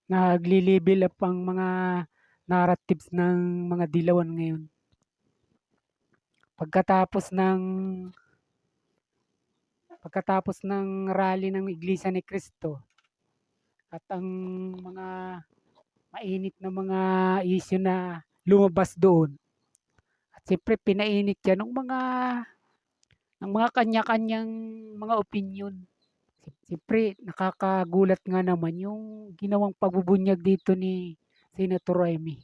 Nagle-level up ang mga narratives ng mga dilawan ngayon. Pagkatapos ng pagkatapos ng rally ng Iglesia ni Cristo at ang mga mainit na mga issue na lumabas doon. At siyempre pinainit yan ng mga kanya-kanyang mga opinyon. Siyempre nakakagulat nga naman yung ginawang pagbubunyag dito ni Senator Remy.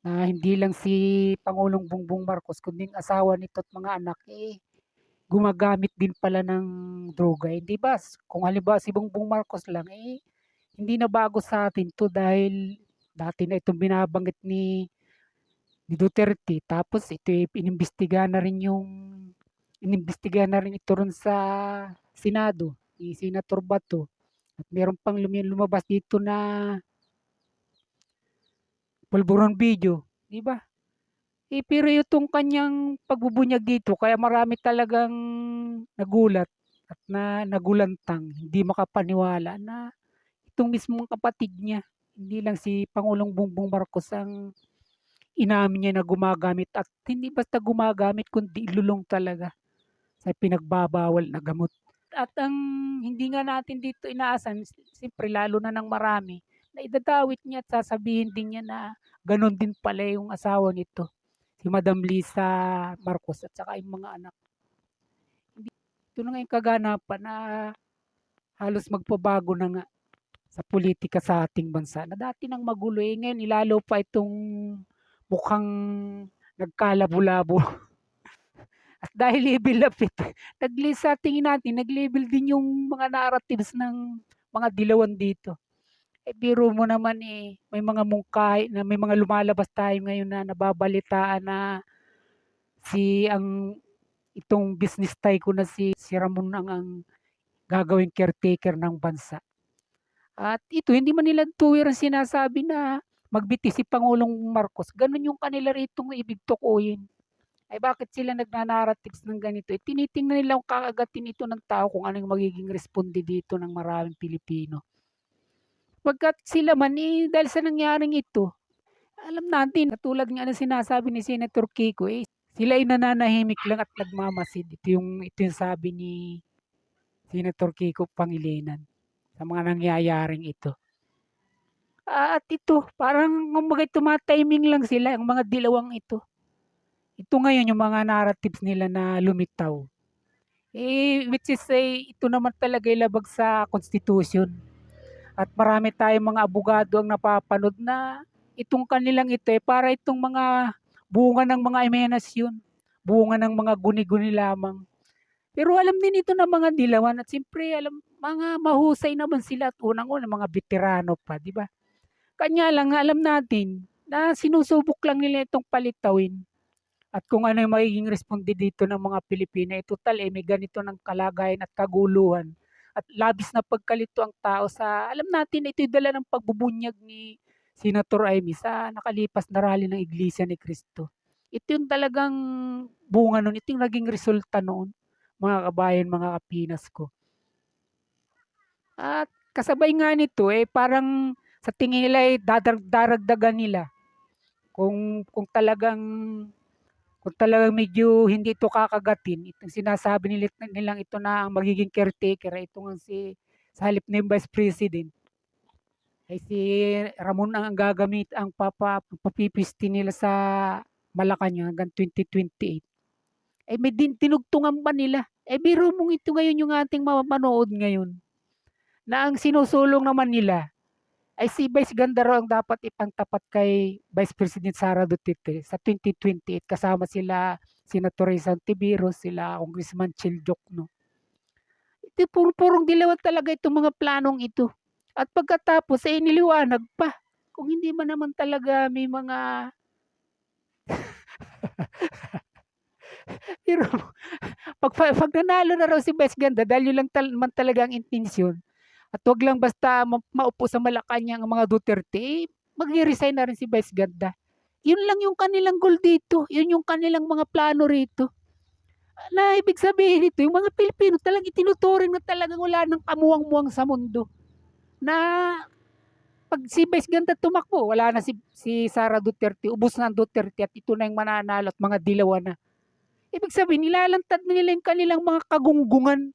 Na hindi lang si Pangulong Bongbong Marcos kundi ang asawa nito at mga anak gumagamit din pala ng droga. Hindi ba? Kung halimbawa si Bongbong Marcos lang hindi na bago sa atin 'to dahil dati na itong binabanggit ni Duterte tapos ito inimbestigahan na rin ito ron sa Senado ni Senator Bato at meron pang lumabas dito na pulburon video, 'di ba? Pero itong kanyang pagbubunyag dito kaya marami talagang nagulat at nagulantang, hindi makapaniwala na itong mismong kapatid niya, hindi lang si Pangulong Bongbong Marcos ang inamin niya na gumagamit at hindi basta gumagamit kundi ilulong talaga sa pinagbabawal na gamot. At ang hindi nga natin dito inaasahan, siyempre lalo na ng marami, na idadawit niya at sasabihin din niya na gano'n din pala yung asawa nito, si Madam Lisa Marcos at saka yung mga anak. Ito na nga yung kaganapan na halos magpabago na nga sa politika sa ating bansa na dati nang magulo ngayon ilalo pa itong mukhang nagkalabo-labo. At dahil level up ito, sa tingin natin, nag-level din yung mga narratives ng mga dilawan dito. Biro mo naman may mga mungkahi na may mga lumalabas tayo ngayon na nababalitaan na itong business tycoon na si Ramon ang gagawing caretaker ng bansa. At ito, hindi man nila tuwir ang sinasabi na magbiti si Pangulong Marcos. Ganun yung kanila ritong ibig tukuyin. Ay bakit sila nagnanarratives ng ganito? Tinitingnan nila kung kakagatin ito ng tao kung anong magiging responde dito ng maraming Pilipino. Pagkat sila man, dahil sa nangyaring ito, alam natin, katulad nga ng sinasabi ni Senator Kiko, sila ay nananahimik lang at nagmamasid. Ito yung sabi ni Senator Kiko Pangilinan sa mga nangyayaring ito. At ito, parang kumbaga tumatiming lang sila, ang mga dilawang ito. Ito ngayon yung mga narratives nila na lumitaw. Which is ito naman talaga labag sa Constitution. At marami tayong mga abogado ang napapanood na itong kanilang ito para itong mga bunga ng mga emenasyon, bunga ng mga guni-guni lamang. Pero alam din ito ng mga dilawan at siyempre mga mahusay naman sila at unang-una mga veterano pa, di ba? Kanya lang alam natin na sinusubok lang nila itong palitawin. At kung ano yung magiging responde dito ng mga Pilipino, total may ganito ng kalagayan at kaguluhan. At labis na pagkalito ang tao alam natin ito'y dala ng pagbubunyag ni Senator Amy sa nakalipas na rally ng Iglesia ni Cristo. Ito yung talagang bunga nun, ito yung naging resulta noon, mga kabayan, mga kapinas ko. At kasabay nga nito, parang sa tingin nila daragdagan nila kung talagang medyo hindi ito kakagatin, itong sinasabi nilang ito na ang magiging caretaker, ito nga sa halip na yung Vice President, ay si Ramon ang gagamit, ang papipisti nila sa Malacanang hanggang 2028. May tinugtungan pa nila. Biro mong ito ngayon yung ating manood ngayon, na ang sinusulong naman nila ay si Vice Ganda raw ang dapat ipangtapat kay Vice President Sara Duterte sa 2028 kasama sila Senator Rizal Tiberos, sila Congressman Chil Jokno. Ito purong dilawan talaga itong mga planong ito. At pagkatapos niliwanag pa kung hindi man naman talaga may mga pero pag nanalo na raw si Vice Ganda dahil yun lang man talaga ang intensyon at wag lang basta maupo sa Malacanang ang mga Duterte, mag-resign na rin si Vice Ganda. Yun lang yung kanilang goal dito. Yun yung kanilang mga plano rito. Na ibig sabihin nito, yung mga Pilipino talagang itinuturing na talagang wala ng kamuwang-muwang sa mundo. Na 'pag si Vice Ganda tumakbo, wala na si Sara Duterte, ubos na ang Duterte at ito na yung mananalo at mga dilawan na. Ibig sabihin nilalantad na nila yung kanilang mga kagunggungan.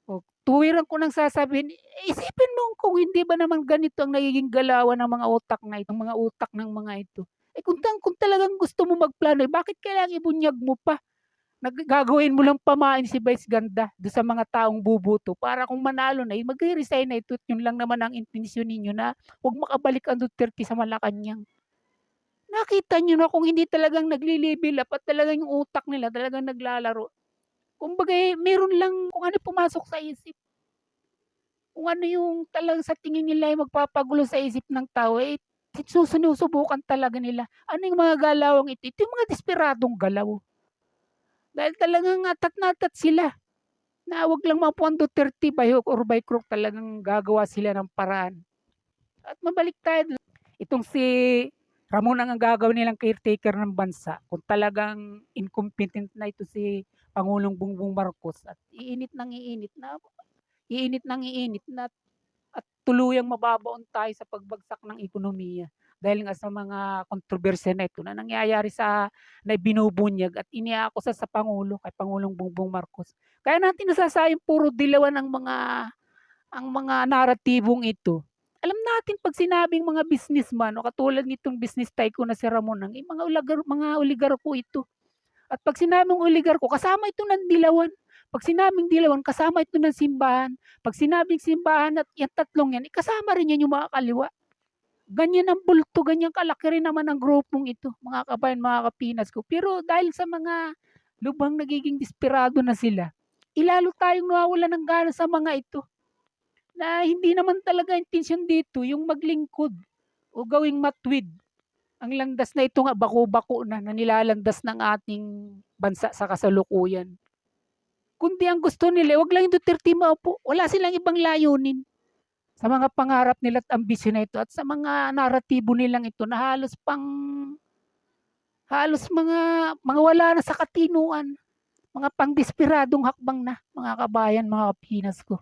O tuwiran ko ng sasabihin, isipin mo kung hindi ba naman ganito ang nagiging galawan ng mga utak na ito, ng mga utak ng mga ito. Kung talagang gusto mo magplano, bakit kailangang ibunyag mo pa? Gagawin mo lang pamain si Vice Ganda do sa mga taong bubuto para kung manalo na, magre-resign na ito at yun lang naman ang intensyon ninyo na huwag makabalik ang Duterte sa Malacanang. Nakita niyo na kung hindi talagang nagli-level up at talagang yung utak nila talagang naglalaro. Kumbaga, meron lang kung ano pumasok sa isip. Kung ano yung talagang sa tingin nila ay magpapagulo sa isip ng tao, sinusubukan talaga nila. Ano yung mga galawang ito? Ito yung mga desperadong galaw. Dahil talagang atat na atat sila. Na wag lang mapuan Duterte by hook or by crook, talagang gagawa sila ng paraan. At mabalik tayo dun, itong si Ramon ang gagawin nilang caretaker ng bansa kung talagang incompetent na ito si Pangulong Bongbong Marcos at iinit ng iinit na at tuluyang mababaon tayo sa pagbagsak ng ekonomiya dahil nga sa mga kontrobersya na ito na nangyayari na binubunyag at iniakusa sa Pangulo, kay Pangulong Bongbong Marcos. Kaya natin nasasayang puro dilawan ang mga naratibong ito. Alam natin 'pag sinabing mga businessman o katulad nitong business tycoon na si Ramon ang mga oligarko ito. At 'pag sinabing oligarko kasama ito ng dilawan. 'Pag sinabing dilawan kasama ito ng simbahan. 'Pag sinabing simbahan at yang tatlong yan, kasama rin yan yung mga kaliwa. Ganyan ang bulto, ganyan kalaki rin naman ang grupong ito, mga kabayan, mga kapinas ko. Pero dahil sa mga lubhang nagiging desperado na sila, lalo tayong nawawalan ng gana sa mga ito. Na hindi naman talaga intensyon dito yung maglingkod o gawing matwid ang landas na ito nga bako-bako na nilalandas ng ating bansa sa kasalukuyan. Kundi ang gusto nila, wag lang yung Duterte maupo. Wala silang ibang layunin sa mga pangarap nila at ambisyon na ito at sa mga naratibo nilang ito na halos mga wala na sa katinuan, mga pangdesperadong hakbang na, mga kabayan, mga kapinas ko.